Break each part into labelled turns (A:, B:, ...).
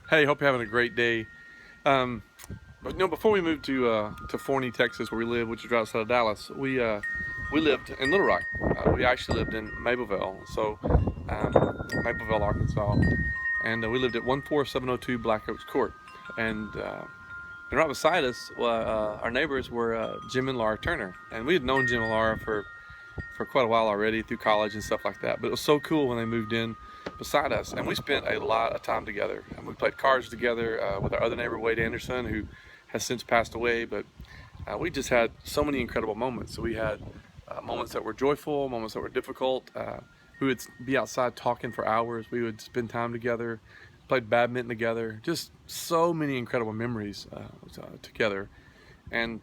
A: Hey, hope you're having a great day. Um, but before we moved to Forney, Texas, where we live, which is right outside of Dallas, we lived in Little Rock. We actually lived in Mableville, Mableville, Arkansas, and we lived at 14702 Black Oaks Court. And right beside us, our neighbors were Jim and Laura Turner, and we had known Jim and Laura for quite a while already through college and stuff like that. But it was so cool when they moved in beside us, and we spent a lot of time together. And we played cards together with our other neighbor, Wade Anderson, who has since passed away. But we just had so many incredible moments. So we had moments that were joyful, moments that were difficult. We would be outside talking for hours. We would spend time together, played badminton together. Just so many incredible memories together. And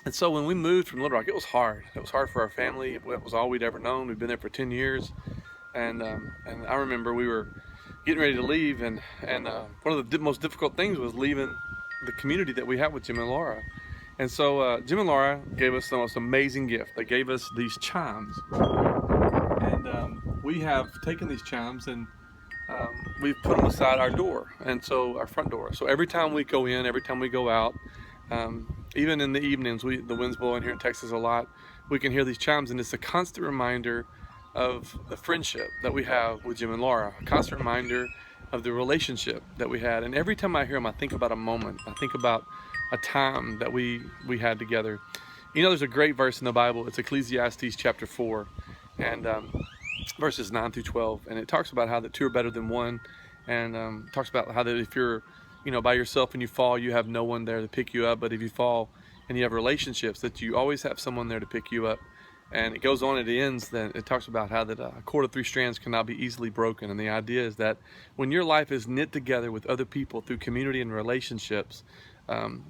A: and so when we moved from Little Rock, it was hard. It was hard for our family. It was all we'd ever known. We'd been there for 10 years. And I remember we were getting ready to leave, and one of the most difficult things was leaving the community that we have with Jim and Laura. And so Jim and Laura gave us the most amazing gift. They gave us these chimes. And we have taken these chimes and we've put them beside our door, and so our front door. So every time we go in, every time we go out, even in the evenings, the wind's blowing here in Texas a lot, we can hear these chimes, and it's a constant reminder of the friendship that we have with Jim and Laura, a constant reminder of the relationship that we had. And every time I hear them, I think about a moment. I think about a time that we had together. You know, there's a great verse in the Bible. It's Ecclesiastes chapter 4, and verses 9 through 12, and it talks about how the two are better than one, and talks about how that if you're by yourself and you fall, you have no one there to pick you up. But if you fall and you have relationships, that you always have someone there to pick you up. And it goes on, it ends, then it talks about how that a cord of three strands cannot be easily broken. And the idea is that when your life is knit together with other people through community and relationships,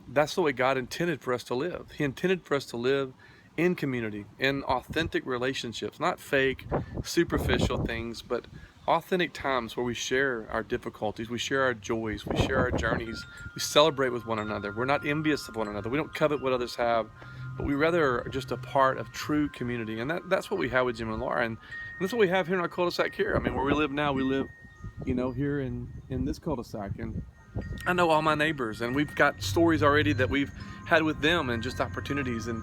A: that's the way God intended for us to live. He intended for us to live in community, in authentic relationships, not fake, superficial things, but authentic times where we share our difficulties, we share our joys, we share our journeys, we celebrate with one another. We're not envious of one another. We don't covet what others have, but we rather are just a part of true community. And that's what we have with Jim and Laura. And that's what we have here in our cul-de-sac here. I mean, where we live now, we live, here in this cul-de-sac. And I know all my neighbors, and we've got stories already that we've had with them and just opportunities. And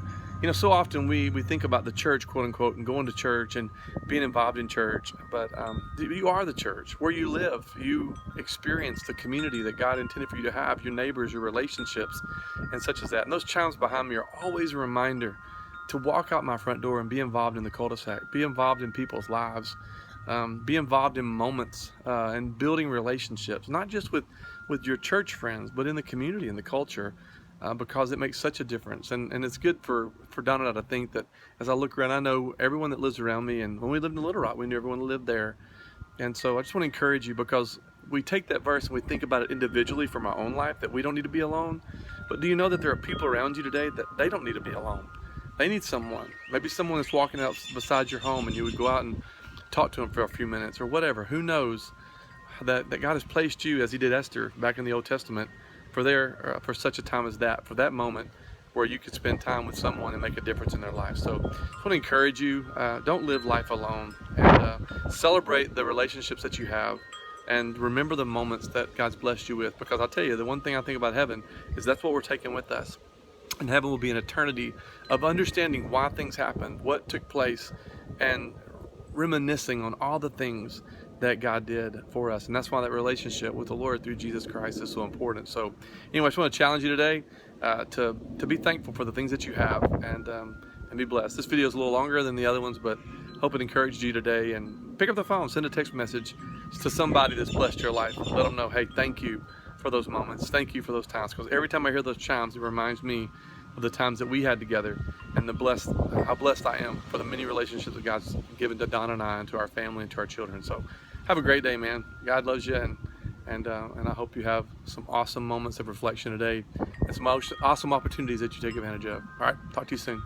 A: so often we think about the church, quote unquote, and going to church and being involved in church, but you are the church. Where you live, you experience the community that God intended for you to have, your neighbors, your relationships, and such as that. And those chimes behind me are always a reminder to walk out my front door and be involved in the cul-de-sac, be involved in people's lives, be involved in moments and building relationships, not just with your church friends, but in the community and the culture. Because it makes such a difference, and it's good for Donna and I to think that as I look around, I know everyone that lives around me, and when we lived in Little Rock, we knew everyone that lived there. And so I just want to encourage you, because we take that verse and we think about it individually from our own life, that we don't need to be alone. But do you know that there are people around you today that they don't need to be alone? They need someone, maybe someone that's walking out beside your home, and you would go out and talk to them for a few minutes or whatever. Who knows that God has placed you, as he did Esther back in the Old Testament, for such a time as that, for that moment where you could spend time with someone and make a difference in their life. So I want to encourage you, don't live life alone, and celebrate the relationships that you have, and remember the moments that God's blessed you with. Because I'll tell you, the one thing I think about heaven is that's what we're taking with us. And heaven will be an eternity of understanding why things happened, what took place, and reminiscing on all the things that God did for us. And that's why that relationship with the Lord through Jesus Christ is so important. So anyway, I just want to challenge you today to be thankful for the things that you have, and be blessed. This video is a little longer than the other ones, but hope it encouraged you today. And pick up the phone, send a text message to somebody that's blessed your life. Let them know, hey, thank you for those moments. Thank you for those times. Because every time I hear those chimes, it reminds me of the times that we had together, and how blessed I am for the many relationships that God's given to Donna and I, and to our family and to our children. So have a great day, man. God loves you, and I hope you have some awesome moments of reflection today, and some awesome opportunities that you take advantage of. All right, talk to you soon.